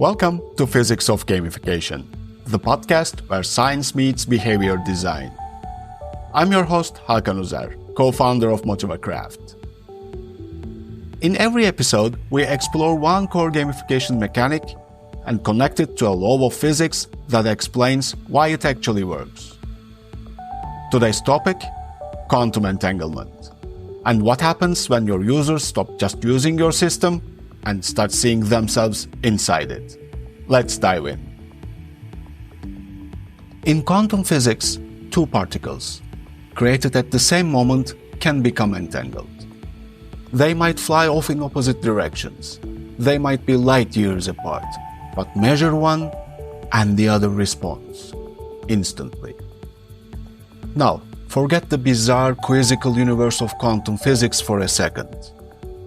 Welcome to Physics of Gamification, the podcast where science meets behavior design. I'm your host, Hakan Uzer, co-founder of Motivacraft. In every episode, we explore one core gamification mechanic and connect it to a law of physics that explains why it actually works. Today's topic, quantum entanglement, and what happens when your users stop just using your system and start seeing themselves inside it. Let's dive in. In quantum physics, two particles, created at the same moment, can become entangled. They might fly off in opposite directions. They might be light years apart, but measure one and the other responds instantly. Now, forget the bizarre quizzical universe of quantum physics for a second,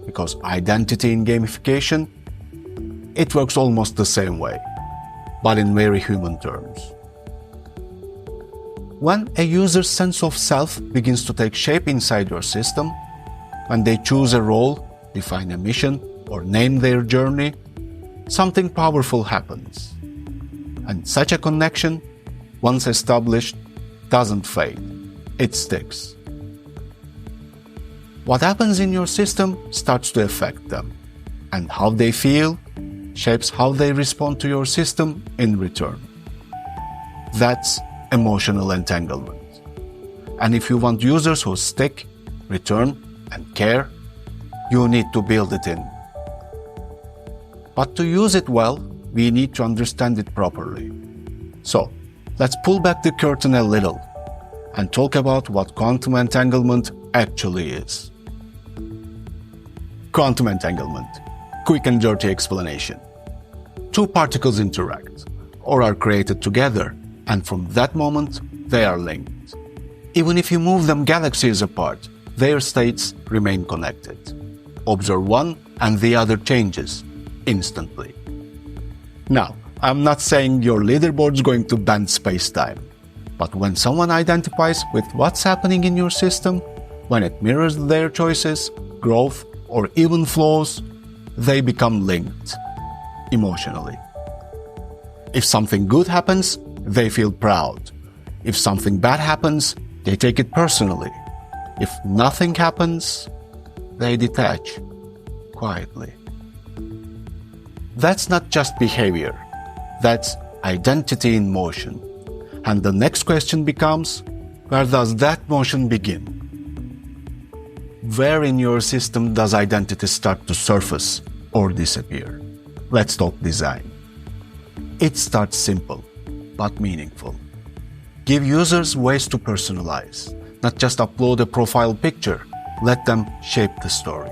because identity in gamification, it works almost the same way, but in very human terms. When a user's sense of self begins to take shape inside your system, when they choose a role, define a mission, or name their journey, something powerful happens. And such a connection, once established, doesn't fade. It sticks. What happens in your system starts to affect them, and how they feel shapes how they respond to your system in return. That's emotional entanglement. And if you want users who stick, return, and care, you need to build it in. But to use it well, we need to understand it properly. So, let's pull back the curtain a little and talk about what quantum entanglement actually is. Quantum entanglement. Quick and dirty explanation. Two particles interact, or are created together, and from that moment, they are linked. Even if you move them galaxies apart, their states remain connected. Observe one and the other changes instantly. Now, I'm not saying your leaderboard's going to bend space-time, but when someone identifies with what's happening in your system, when it mirrors their choices, growth, or even flaws, they become linked emotionally. If something good happens, they feel proud. If something bad happens, they take it personally. If nothing happens, they detach quietly. That's not just behavior. That's identity in motion. And the next question becomes, where does that motion begin? Where in your system does identity start to surface or disappear? Let's talk design. It starts simple, but meaningful. Give users ways to personalize, not just upload a profile picture. Let them shape the story.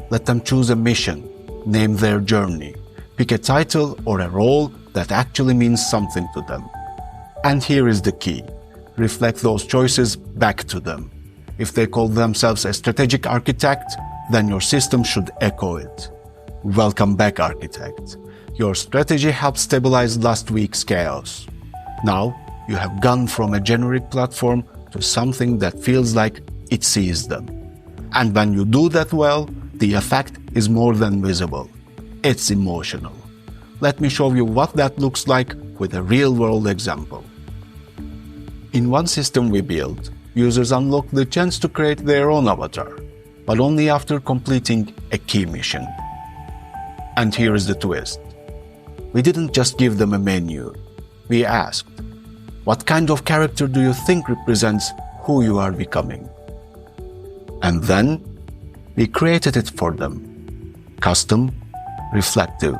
Let them choose a mission, name their journey, pick a title or a role that actually means something to them. And here is the key. Reflect those choices back to them. If they call themselves a strategic architect, then your system should echo it. Welcome back, architect. Your strategy helped stabilize last week's chaos. Now, you have gone from a generic platform to something that feels like it sees them. And when you do that well, the effect is more than visible. It's emotional. Let me show you what that looks like with a real-world example. In one system we built, users unlock the chance to create their own avatar, but only after completing a key mission. And here is the twist. We didn't just give them a menu. We asked, what kind of character do you think represents who you are becoming? And then, we created it for them. Custom, reflective.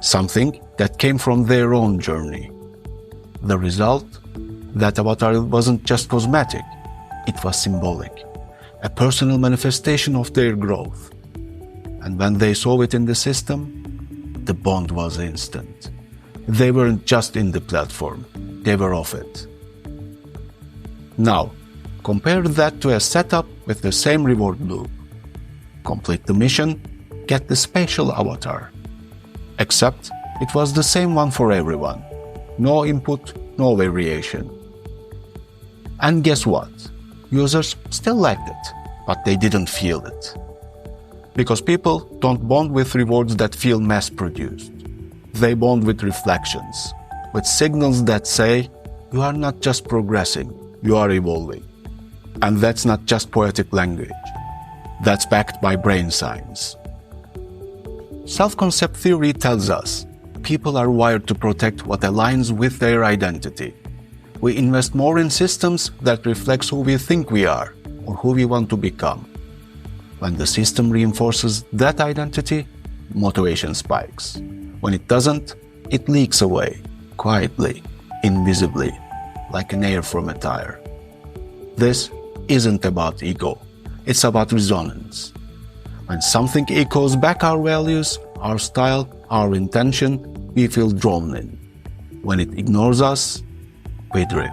Something that came from their own journey. The result? That avatar wasn't just cosmetic. It was symbolic. A personal manifestation of their growth. And when they saw it in the system, the bond was instant. They weren't just in the platform. They were off it. Now, compare that to a setup with the same reward loop. Complete the mission, get the spatial avatar. Except it was the same one for everyone. No input, no variation. And guess what? Users still liked it, but they didn't feel it. Because people don't bond with rewards that feel mass-produced. They bond with reflections, with signals that say, you are not just progressing, you are evolving. And that's not just poetic language. That's backed by brain science. Self-concept theory tells us people are wired to protect what aligns with their identity. We invest more in systems that reflect who we think we are or who we want to become. When the system reinforces that identity, motivation spikes. When it doesn't, it leaks away, quietly, invisibly, like an air from a tire. This isn't about ego, it's about resonance. When something echoes back our values, our style, our intention, we feel drawn in. When it ignores us, we drift.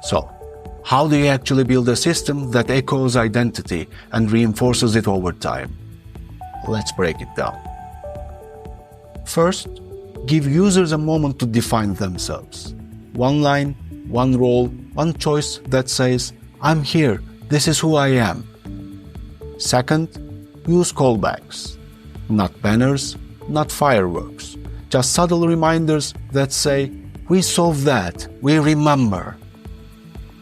So, how do you actually build a system that echoes identity and reinforces it over time? Let's break it down. First, give users a moment to define themselves. One line, one role, one choice that says, I'm here, this is who I am. Second, use callbacks. Not banners, not fireworks, just subtle reminders that say, we solved that, we remember.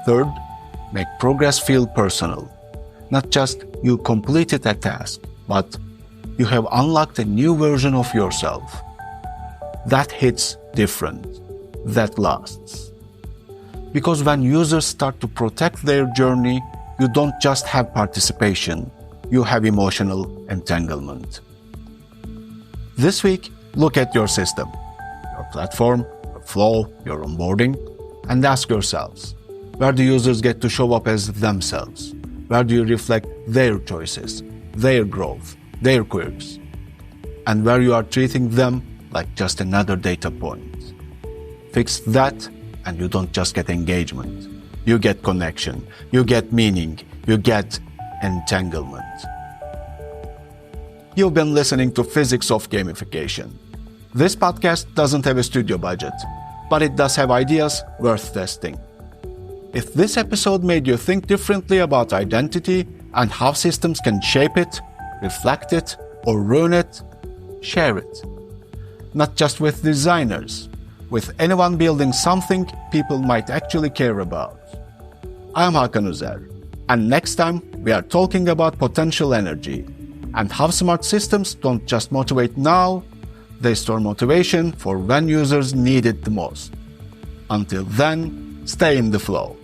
Third, make progress feel personal. Not just you completed a task, but you have unlocked a new version of yourself. That hits different. That lasts. Because when users start to protect their journey, you don't just have participation, you have emotional entanglement. This week, look at your system, your platform, your flow, your onboarding, and ask yourselves, where do users get to show up as themselves? Where do you reflect their choices, their growth, their quirks? And where you are treating them like just another data point. Fix that, and you don't just get engagement. You get connection, you get meaning, you get entanglement. You've been listening to Physics of Gamification. This podcast doesn't have a studio budget, but it does have ideas worth testing. If this episode made you think differently about identity and how systems can shape it, reflect it, or ruin it, share it. Not just with designers, with anyone building something people might actually care about. I'm Hakan Uzer, and next time we are talking about potential energy and how smart systems don't just motivate now, they store motivation for when users need it the most. Until then, stay in the flow.